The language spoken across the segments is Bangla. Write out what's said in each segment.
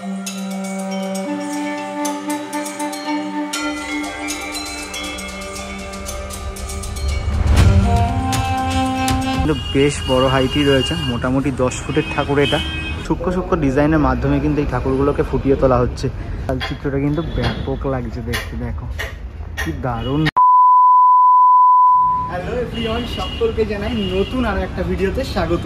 বেশ বড় হাইটই রয়েছে, মোটামুটি 10 ফুটের ঠাকুর। এটা সূক্ষ্ম সূক্ষ্ম ডিজাইনের মাধ্যমে কিন্তু এই ঠাকুরগুলোকে ফুটিয়ে তোলা হচ্ছে। চিত্রটা কিন্তু ব্যাপক লাগছে দেখতে, দেখো কি দারুণ। হ্যালো এভরিওয়ান, সকলকে জানাই নতুন আর একটা ভিডিওতে স্বাগত।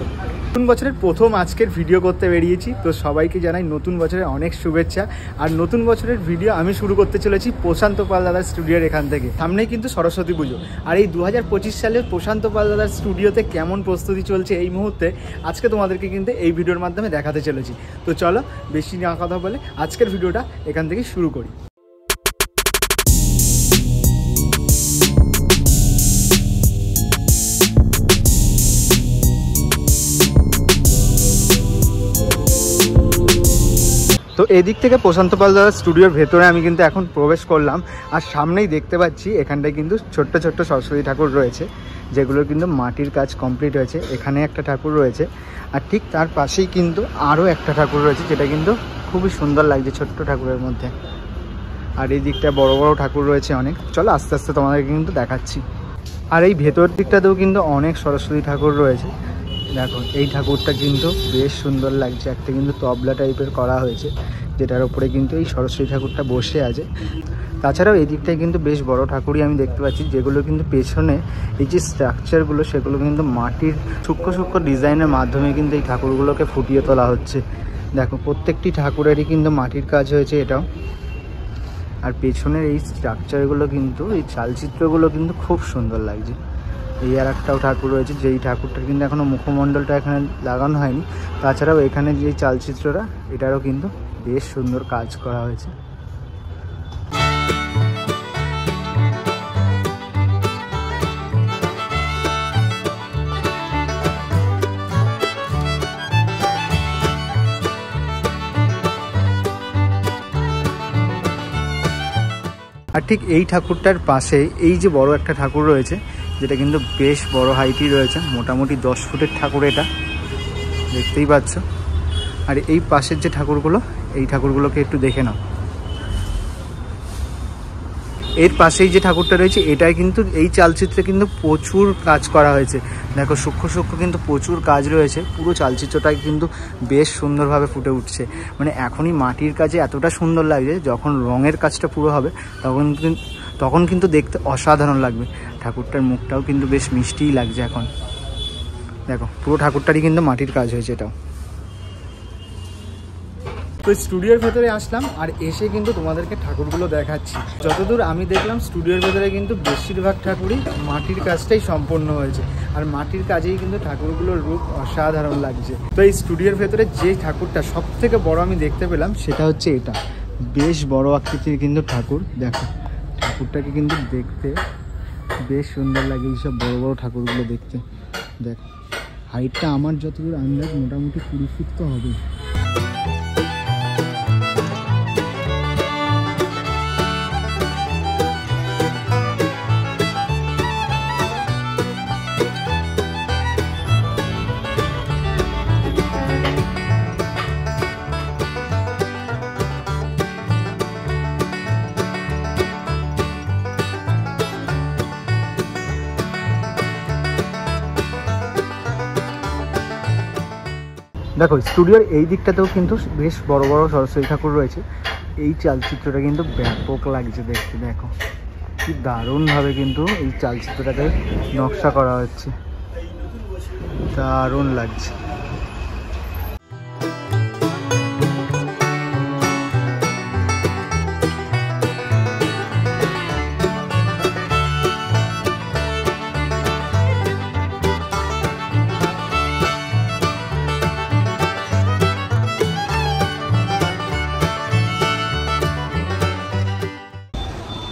নতুন বছরের প্রথম আজকের ভিডিও করতে বেরিয়েছি, তো সবাইকে জানাই নতুন বছরের অনেক শুভেচ্ছা। আর নতুন বছরের ভিডিও আমি শুরু করতে চলেছি প্রশান্ত পাল দাদার স্টুডিওর এখান থেকে। সামনেই কিন্তু সরস্বতী পুজো, আর এই 2025 সালে প্রশান্ত পাল দাদার স্টুডিওতে কেমন প্রস্তুতি চলছে এই মুহূর্তে আজকে তোমাদেরকে কিন্তু এই ভিডিওর মাধ্যমে দেখাতে চলেছি। তো চলো বেশি না কথা বলে আজকের ভিডিওটা এখান থেকে শুরু করি। তো এদিক থেকে প্রশান্ত পাল দাদার স্টুডিওর ভেতরে আমি কিন্তু এখন প্রবেশ করলাম। আর সামনেই দেখতে পাচ্ছি এখানটায় কিন্তু ছোট্ট ছোট্ট সরস্বতী ঠাকুর রয়েছে, যেগুলো কিন্তু মাটির কাজ কমপ্লিট হয়েছে। এখানে একটা ঠাকুর রয়েছে, আর ঠিক তার পাশেই কিন্তু আরও একটা ঠাকুর রয়েছে, যেটা কিন্তু খুবই সুন্দর লাগছে ছোট্ট ঠাকুরের মধ্যে। আর এই দিকটা বড় বড় ঠাকুর রয়েছে অনেক। চলো আস্তে আস্তে তোমাদেরকে কিন্তু দেখাচ্ছি। আর এই ভেতর দিকটাতেও কিন্তু অনেক সরস্বতী ঠাকুর রয়েছে। দেখো এই ঠাকুরটা কিন্তু বেশ সুন্দর লাগছে, একটা কিন্তু তবলা টাইপের করা হয়েছে, যেটার উপরে কিন্তু এই সরস্বতী ঠাকুরটা বসে আছে। তাছাড়াও এই দিকটায় কিন্তু বেশ বড় ঠাকুরই আমি দেখতে পাচ্ছি, যেগুলো কিন্তু পেছনে এই যে স্ট্রাকচারগুলো সেগুলো কিন্তু মাটির সূক্ষ্ম সূক্ষ্ম ডিজাইনের মাধ্যমে কিন্তু এই ঠাকুরগুলোকে ফুটিয়ে তোলা হচ্ছে। দেখো প্রত্যেকটি ঠাকুরেরই কিন্তু মাটির কাজ হয়েছে এটাও। আর পেছনের এই স্ট্রাকচারগুলো কিন্তু এই চালচিত্রগুলো কিন্তু খুব সুন্দর লাগছে। এই আর একটাও ঠাকুর রয়েছে, যেই ঠাকুরটার কিন্তু এখনও মুখমণ্ডলটা এখানে লাগানো হয়নি। তাছাড়াও এখানে যে চালচিত্রটা এটারও কিন্তু বেশ সুন্দর কাজ করা হয়েছে। আর ঠিক এই ঠাকুরটার পাশে এই যে বড় একটা ঠাকুর রয়েছে, যেটা কিন্তু বেশ বড় হাইটই রয়েছে, মোটামুটি 10 ফুটের ঠাকুর। এটা দেখতেই পাচ্ছ। আর এই পাশের যে ঠাকুরগুলো, এই ঠাকুরগুলোকে একটু দেখে নাও। এর পাশেই যে ঠাকুরটা রয়েছে এটাই কিন্তু এই চালচিত্রে কিন্তু প্রচুর কাজ করা হয়েছে। দেখো সূক্ষ্ম সূক্ষ্ম কিন্তু প্রচুর কাজ রয়েছে, পুরো চালচিত্রটাই কিন্তু বেশ সুন্দরভাবে ফুটে উঠছে। মানে এখনই মাটির কাজে এতটা সুন্দর লাগছে, যখন রঙের কাজটা পুরো হবে তখন কিন্তু দেখতে অসাধারণ লাগবে। ঠাকুরটার মুখটাও কিন্তু বেশ মিষ্টিই লাগছে এখন। দেখো পুরো ঠাকুরটারই কিন্তু মাটির কাজ হয়েছে এটাও। তো স্টুডিওর ভেতরে আসলাম, আর এসে কিন্তু তোমাদেরকে ঠাকুরগুলো দেখাচ্ছি। যতদূর আমি দেখলাম স্টুডিওর ভেতরে কিন্তু বেশিরভাগ ঠাকুরই মাটির কাজটাই সম্পন্ন হয়েছে, আর মাটির কাজেই কিন্তু ঠাকুরগুলোর রূপ অসাধারণ লাগছে। তো এই স্টুডিওর ভেতরে যে ঠাকুরটা সব থেকে বড় আমি দেখতে পেলাম সেটা হচ্ছে এটা। বেশ বড় আকৃতির কিন্তু ঠাকুর। দেখো ঠাকুরটাকে কিন্তু দেখতে বেশ সুন্দর লাগে, এইসব বড় বড় ঠাকুরগুলো দেখতে। দেখো হাইটটা আমার যতদূর আন্দাজ মোটামুটি 20 ফুট তো হবে। দেখো স্টুডিওর এই দিকটাতেও কিন্তু বেশ বড় বড় সরস্বতী ঠাকুর রয়েছে। এই চালচিত্রটা কিন্তু ব্যাপক লাগছে দেখতে। দেখো কি দারুণভাবে কিন্তু এই চালচিত্রটাকে নকশা করা হচ্ছে, দারুণ লাগছে।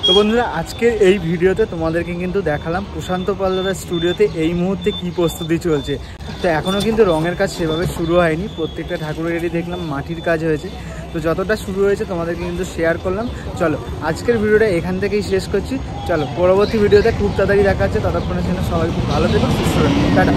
তো বন্ধুরা আজকের এই ভিডিওতে তোমাদেরকে কিন্তু দেখালাম প্রশান্ত পাল দাদার স্টুডিওতে এই মুহূর্তে কি প্রস্তুতি চলছে। তো এখনও কিন্তু রঙের কাজ সেভাবে শুরু হয়নি, প্রত্যেকটা ঠাকুরেরই দেখলাম মাটির কাজ হয়েছে। তো যতটা শুরু হয়েছে তোমাদেরকে কিন্তু শেয়ার করলাম। চলো আজকের ভিডিওটা এখান থেকেই শেষ করছি। চলো পরবর্তী ভিডিওতে খুব তাড়াতাড়ি দেখা হচ্ছে। ততক্ষণের জন্য সবাই খুব ভালো থেকো, সুস্থ থাকো, টাটা।